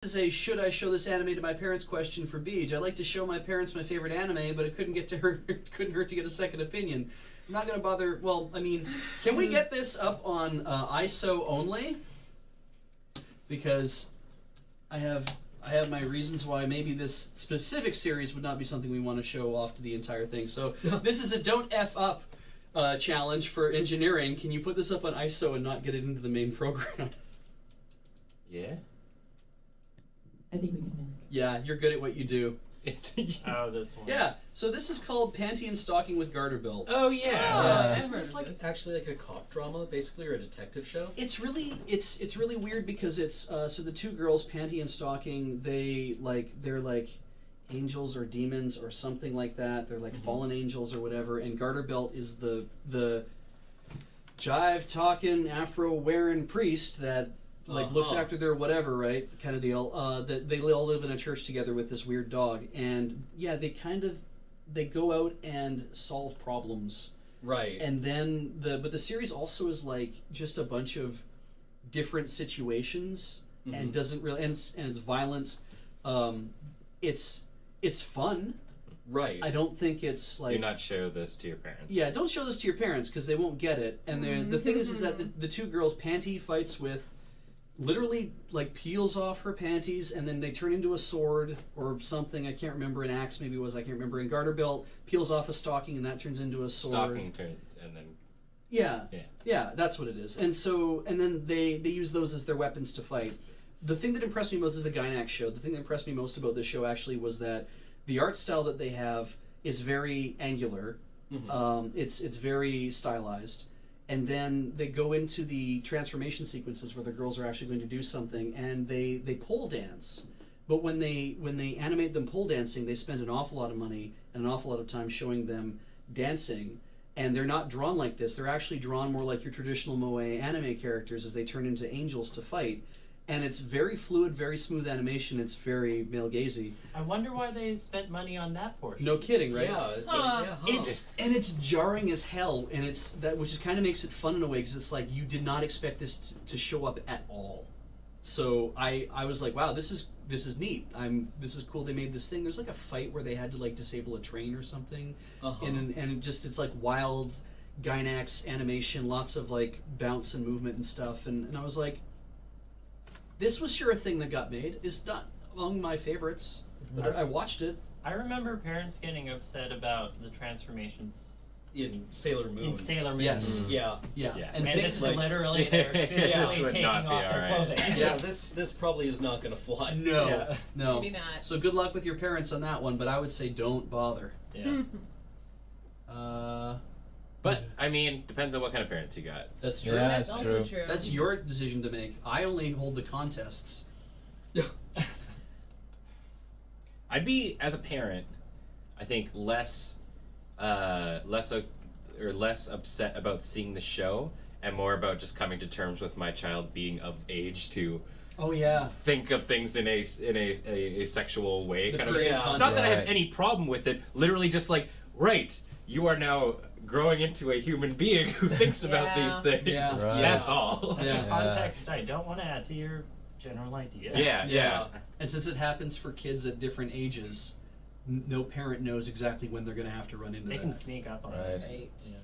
This is a should I show this anime to my parents question for Beej. I'd like to show my parents my favorite anime, but it couldn't hurt to get a second opinion. I'm not going to bother. Well, I mean, can we get this up on ISO only? Because I have my reasons why maybe this specific series would not be something we want to show off to the entire thing. So this is a don't F up challenge for engineering. Can you put this up on ISO and not get it into the main program? Yeah. I think we can win. Yeah, you're good at what you do. Oh, this one. Yeah, so this is called Panty and Stocking with Garter Belt. Oh yeah. I've Isn't heard this of like this. actually like a cop drama, basically, or a detective show? It's really weird because it's so the two girls, Panty and Stocking, they're like angels or demons or something like that. They're like fallen angels or whatever. And Garter Belt is the jive talking Afro wearing priest that looks after their whatever, right, kind of deal. That they all live in a church together with this weird dog, and yeah, they go out and solve problems. Right. And then the series also is like just a bunch of different situations and doesn't really and it's violent. It's fun. Right. I don't think it's like Do not show this to your parents. yeah, don't show this to your parents because they won't get it. And the thing is that the two girls, Panty fights with literally like peels off her panties and then they turn into a sword or something. I can't remember. An axe maybe it was. I can't remember. And Garter Belt peels off a stocking and that turns into a sword. Stocking turns and then Yeah, that's what it is. And then they use those as their weapons to fight. The thing that impressed me most is a Gynax show. The thing that impressed me most about this show actually was that the art style that they have is very angular. It's very stylized. And then they go into the transformation sequences where the girls are actually going to do something, and they pole dance. But when they animate them pole dancing, they spend an awful lot of money and an awful lot of time showing them dancing. And they're not drawn like this. They're actually drawn more like your traditional moe anime characters as they turn into angels to fight. And it's very fluid, very smooth animation. It's very male-gazy. I wonder why they spent money on that portion. No kidding, right? Yeah. It's jarring as hell, and it's that which kind of makes it fun in a way because it's like you did not expect this to show up at all. So I was like, wow, this is neat. This is cool. They made this thing. There's like a fight where they had to like disable a train or something, and it's like wild Gynax animation, lots of like bounce and movement and stuff, and I was like, this was sure a thing that got made. It's not among my favorites, but I watched it. I remember parents getting upset about the transformations In Sailor Moon. in Sailor Moon. Yes. Yeah. Yeah, Yeah. and And things this is literally their This physically would taking not off be their alright. clothing. Yeah. This probably is not going to fly. no, Yeah. no. Maybe not. So good luck with your parents on that one, but I would say don't bother. Yeah. But I mean, depends on what kind of parents you got. That's true. Yeah. That's That's also true. true. That's your decision to make. I only hold the contests. I'd be, as a parent, I think less upset about seeing the show and more about just coming to terms with my child being of age to Oh yeah. think of things in a sexual way, The kind of. period Yeah. context. Not that I have Right. any problem with it. Literally, just like, right, you are now growing into a human being who thinks about Yeah. these things. Yeah. Right. That's all. That's Yeah. a context I don't want to add to your general idea. Yeah. And since it happens for kids at different ages, no parent knows exactly when they're going to have to run into They that. can sneak up on Right. it. Right. Yeah.